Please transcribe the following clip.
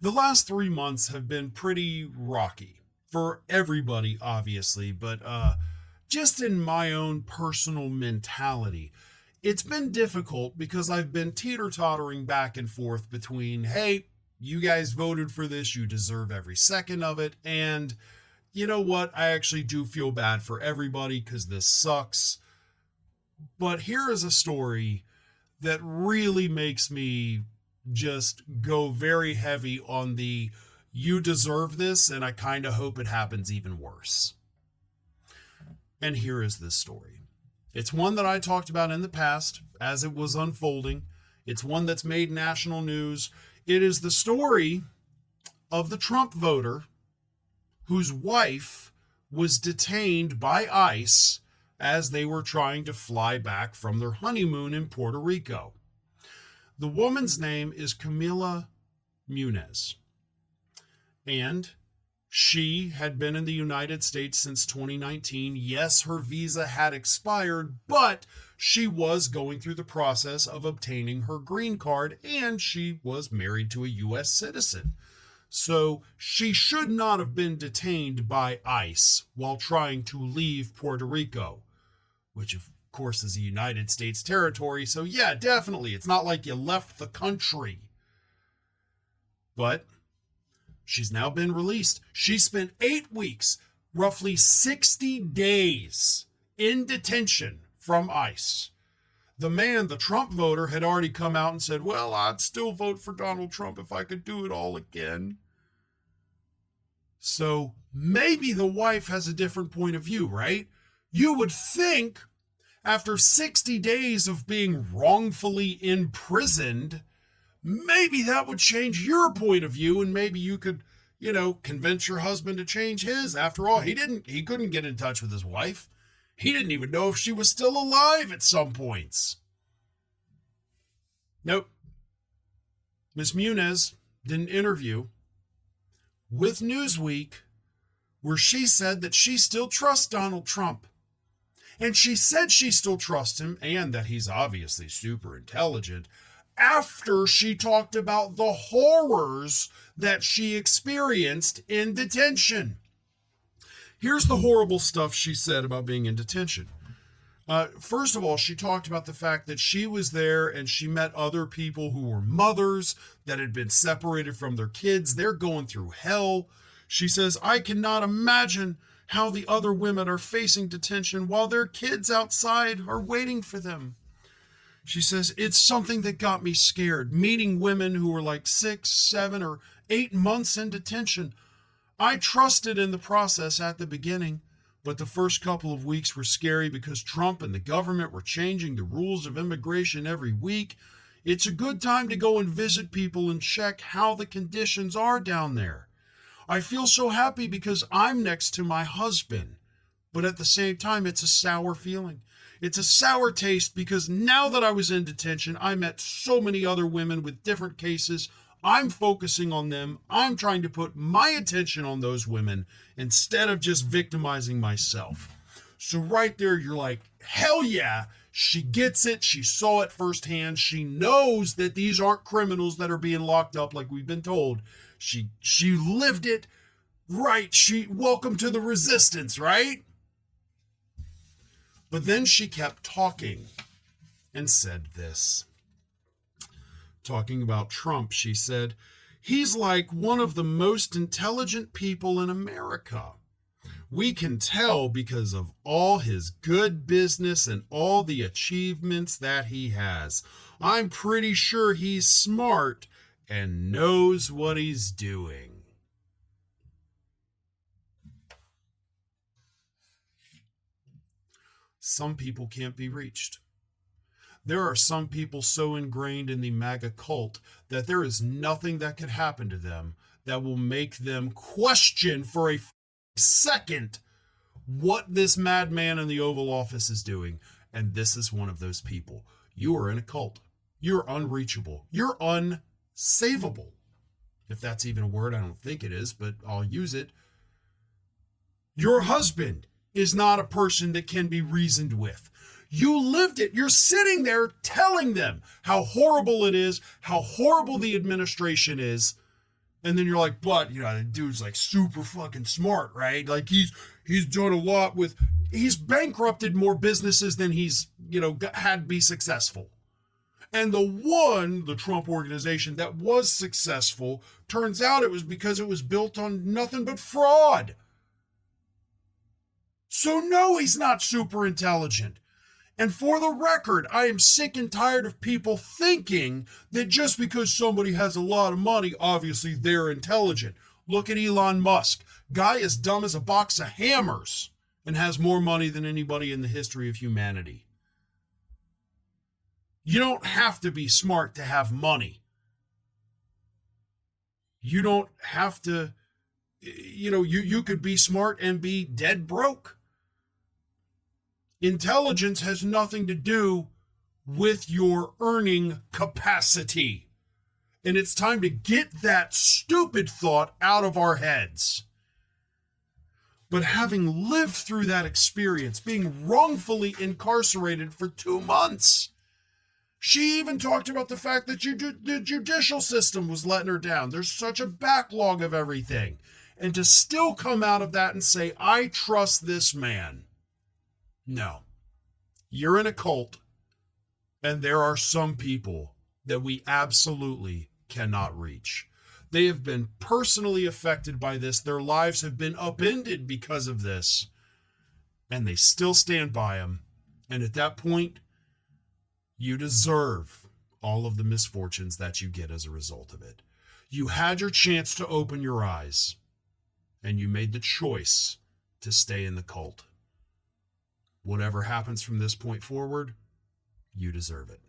The last 3 months have been pretty rocky for everybody, obviously, but just in my own personal mentality, it's been difficult because I've been teeter tottering back and forth between, hey, you guys voted for this, you deserve every second of it, and you know what? I actually do feel bad for everybody because this sucks. But here is a story that really makes me just go very heavy on the you deserve this, and I kind of hope it happens even worse. And here is this story. It's one that I talked about in the past as it was unfolding. It's one that's made national news. It is the story of the Trump voter whose wife was detained by ICE as they were trying to fly back from their honeymoon in Puerto Rico. The woman's name is Camila Munez, and she had been in the United States since 2019. Yes, her visa had expired, but she was going through the process of obtaining her green card, and she was married to a U.S. citizen. So she should not have been detained by ICE while trying to leave Puerto Rico, which of course is a United States territory. So yeah, definitely, it's not like you left the country. But she's now been released. She spent 8 weeks, roughly 60 days in detention from ICE. The man, the Trump voter, had already come out and said, well, I'd still vote for Donald Trump if I could do it all again. So maybe the wife has a different point of view, right? You would think after 60 days of being wrongfully imprisoned, maybe that would change your point of view, and maybe you could, convince your husband to change his. After all, he couldn't get in touch with his wife. He didn't even know if she was still alive at some points. Nope. Miss Munez did an interview with Newsweek where she said that she still trusts Donald Trump. And she said she still trusts him and that he's obviously super intelligent after she talked about the horrors that she experienced in detention. Here's the horrible stuff she said about being in detention. First of all, she talked about the fact that she was there and she met other people who were mothers that had been separated from their kids. They're going through hell. She says, I cannot imagine how the other women are facing detention while their kids outside are waiting for them. She says, it's something that got me scared, meeting women who were like 6, 7, or 8 months in detention. I trusted in the process at the beginning, but the first couple of weeks were scary because Trump and the government were changing the rules of immigration every week. It's a good time to go and visit people and check how the conditions are down there. I feel so happy because I'm next to my husband, but at the same time, it's a sour feeling. It's a sour taste because now that I was in detention, I met so many other women with different cases. I'm focusing on them. I'm trying to put my attention on those women instead of just victimizing myself. So right there, you're like, hell yeah, she gets it. She saw it firsthand. She knows that these aren't criminals that are being locked up like we've been told. She lived it. Right. Welcome to the resistance, right? But then she kept talking and said this. Talking about Trump, she said, he's like one of the most intelligent people in America. We can tell because of all his good business and all the achievements that he has. I'm pretty sure he's smart and knows what he's doing. Some people can't be reached. There are some people so ingrained in the MAGA cult that there is nothing that could happen to them that will make them question for a second what this madman in the Oval Office is doing. And this is one of those people. You are in a cult. You're unreachable. You're unsavable. If that's even a word, I don't think it is, but I'll use it. Your husband is not a person that can be reasoned with. You lived it. You're sitting there telling them how horrible it is, how horrible the administration is, And then you're like, but the dude's like super fucking smart, right? Like he's done a lot with, he's bankrupted more businesses than he's had be successful. And the Trump organization that was successful, turns out it was because it was built on nothing but fraud. So no, he's not super intelligent. And for the record, I am sick and tired of people thinking that just because somebody has a lot of money, obviously they're intelligent. Look at Elon Musk. Guy is dumb as a box of hammers and has more money than anybody in the history of humanity. You don't have to be smart to have money. You don't have to, you could be smart and be dead broke. Intelligence has nothing to do with your earning capacity. And it's time to get that stupid thought out of our heads. But having lived through that experience, being wrongfully incarcerated for 2 months, she even talked about the fact that the judicial system was letting her down. There's such a backlog of everything. And to still come out of that and say, I trust this man. No. You're in a cult, and there are some people that we absolutely cannot reach. They have been personally affected by this. Their lives have been upended because of this, and they still stand by him. And at that point, you deserve all of the misfortunes that you get as a result of it. You had your chance to open your eyes, and you made the choice to stay in the cult. Whatever happens from this point forward, you deserve it.